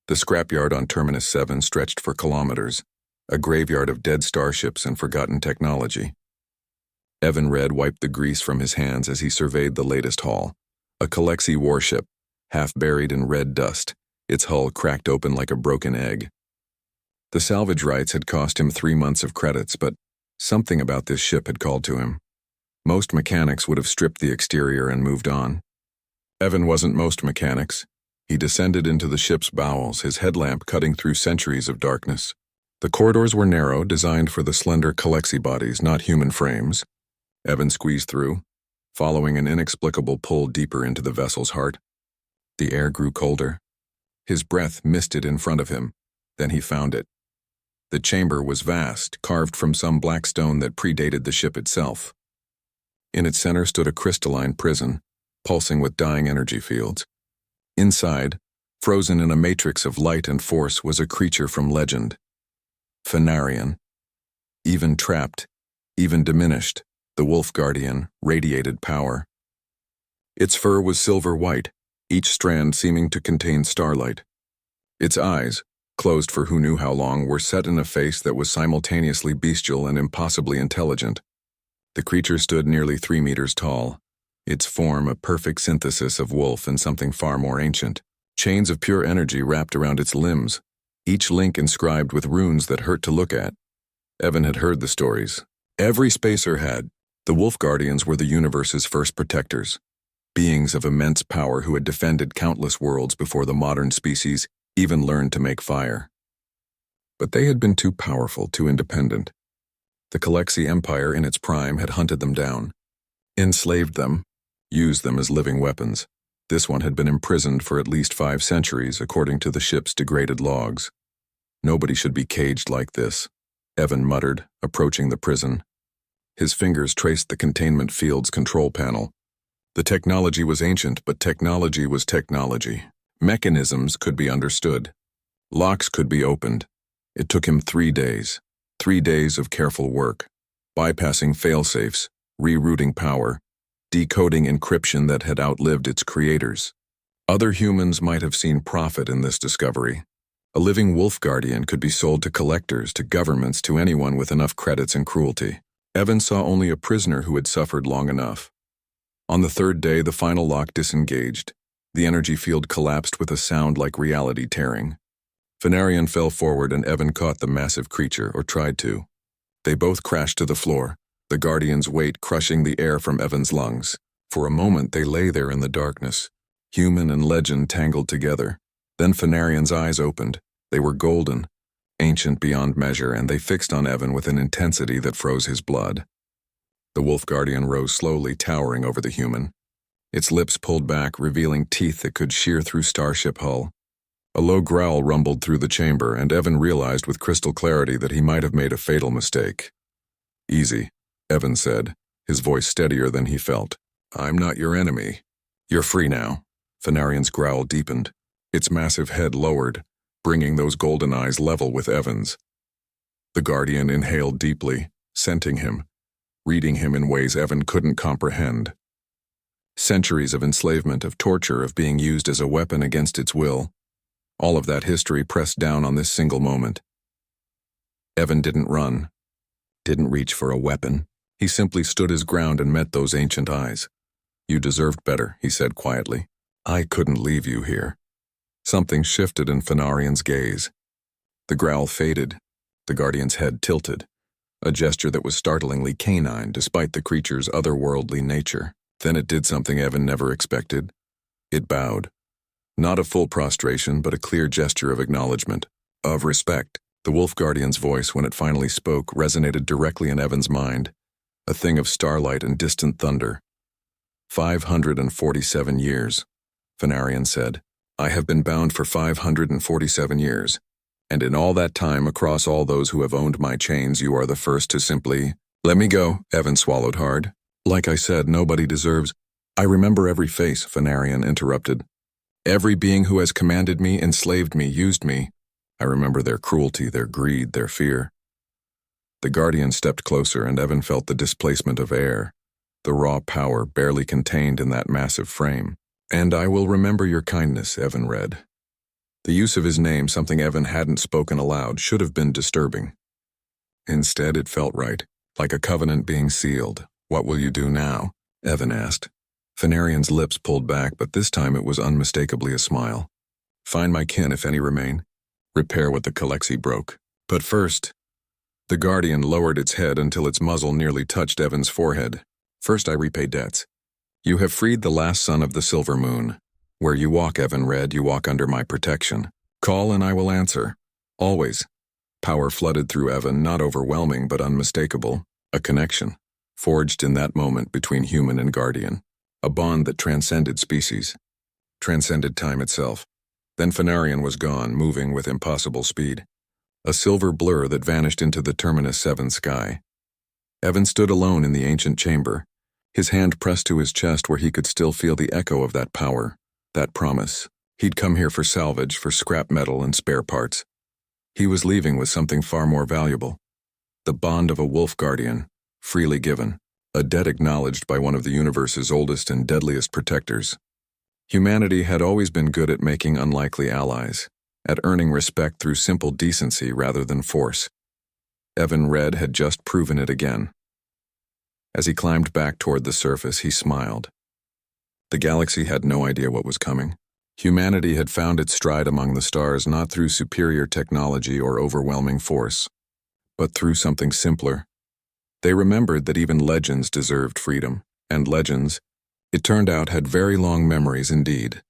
The scrapyard on Terminus 7 stretched for kilometers, a graveyard of dead starships and forgotten technology. Evan Red wiped the grease from his hands as he surveyed the latest haul. A Kalexi warship, half buried in red dust, its hull cracked open like a broken egg. The salvage rights had cost him 3 months of credits, but something about this ship had called to him. Most mechanics would have stripped the exterior and moved on. Evan wasn't most mechanics. He descended into the ship's bowels, his headlamp cutting through centuries of darkness. The corridors were narrow, designed for the slender Kalexi bodies, not human frames. Evan squeezed through, following an inexplicable pull deeper into the vessel's heart. The air grew colder. His breath misted in front of him. Then he found it. The chamber was vast, carved from some black stone that predated the ship itself. In its center stood a crystalline prison, pulsing with dying energy fields. Inside, frozen in a matrix of light and force, was a creature from legend. Fenarion. Even trapped, even diminished, the Wolf Guardian radiated power. Its fur was silver-white, each strand seeming to contain starlight. Its eyes, closed for who knew how long, were set in a face that was simultaneously bestial and impossibly intelligent. The creature stood nearly 3 meters tall, its form a perfect synthesis of wolf and something far more ancient. Chains of pure energy wrapped around its limbs, each link inscribed with runes that hurt to look at. Evan had heard the stories. Every spacer had. The Wolf Guardians were the universe's first protectors, beings of immense power who had defended countless worlds before the modern species even learned to make fire. But they had been too powerful, too independent. The Kalexi Empire in its prime had hunted them down, enslaved them, used them as living weapons. This one had been imprisoned for at least 5 centuries, according to the ship's degraded logs. Nobody should be caged like this, Evan muttered, approaching the prison. His fingers traced the containment field's control panel. The technology was ancient, but technology was technology. Mechanisms could be understood. Locks could be opened. It took him 3 days. 3 days of careful work, bypassing failsafes, rerouting power, decoding encryption that had outlived its creators. Other humans might have seen profit in this discovery. A living wolf guardian could be sold to collectors, to governments, to anyone with enough credits and cruelty. Evan saw only a prisoner who had suffered long enough. On the 3rd day, the final lock disengaged. The energy field collapsed with a sound like reality tearing. Fenarion fell forward and Evan caught the massive creature, or tried to. They both crashed to the floor, the Guardian's weight crushing the air from Evan's lungs. For a moment they lay there in the darkness, human and legend tangled together. Then Fenarion's eyes opened. They were golden, ancient beyond measure, and they fixed on Evan with an intensity that froze his blood. The Wolf Guardian rose slowly, towering over the human. Its lips pulled back, revealing teeth that could shear through starship hull. A low growl rumbled through the chamber, and Evan realized with crystal clarity that he might have made a fatal mistake. "Easy," Evan said, his voice steadier than he felt. "I'm not your enemy. You're free now." Fenarion's growl deepened. Its massive head lowered, bringing those golden eyes level with Evan's. The Guardian inhaled deeply, scenting him, reading him in ways Evan couldn't comprehend. Centuries of enslavement, of torture, of being used as a weapon against its will. All of that history pressed down on this single moment. Evan didn't run, didn't reach for a weapon. He simply stood his ground and met those ancient eyes. "You deserved better," he said quietly. "I couldn't leave you here." Something shifted in Fenarion's gaze. The growl faded, the Guardian's head tilted, a gesture that was startlingly canine despite the creature's otherworldly nature. Then it did something Evan never expected. It bowed. Not a full prostration, but a clear gesture of acknowledgement, of respect. The Wolf Guardian's voice, when it finally spoke, resonated directly in Evan's mind, a thing of starlight and distant thunder. 547 years, Fenarion said. "I have been bound for 547 years, and in all that time, across all those who have owned my chains, you are the first to simply—" "Let me go," Evan swallowed hard. "Like I said, nobody deserves—" "I remember every face," Fenarion interrupted. "Every being who has commanded me, enslaved me, used me. I remember their cruelty, their greed, their fear." The Guardian stepped closer, and Evan felt the displacement of air, the raw power barely contained in that massive frame. "And I will remember your kindness," Evan read. The use of his name, something Evan hadn't spoken aloud, should have been disturbing. Instead, it felt right, like a covenant being sealed. "What will you do now?" Evan asked. Fenarian's lips pulled back, but this time it was unmistakably a smile. "Find my kin if any remain. Repair what the Kalexi broke. But first..." The Guardian lowered its head until its muzzle nearly touched Evan's forehead. "First I repay debts. You have freed the last son of the Silver Moon. Where you walk, Evan Red, you walk under my protection. Call and I will answer. Always." Power flooded through Evan, not overwhelming but unmistakable. A connection, forged in that moment between human and Guardian. A bond that transcended species. Transcended time itself. Then Fenarian was gone, moving with impossible speed. A silver blur that vanished into the Terminus 7 sky. Evan stood alone in the ancient chamber, his hand pressed to his chest where he could still feel the echo of that power, that promise. He'd come here for salvage, for scrap metal and spare parts. He was leaving with something far more valuable. The bond of a wolf guardian, freely given, a debt acknowledged by one of the universe's oldest and deadliest protectors. Humanity had always been good at making unlikely allies, at earning respect through simple decency rather than force. Evan Red had just proven it again. As he climbed back toward the surface, he smiled. The galaxy had no idea what was coming. Humanity had found its stride among the stars not through superior technology or overwhelming force, but through something simpler. They remembered that even legends deserved freedom, and legends, it turned out, had very long memories indeed.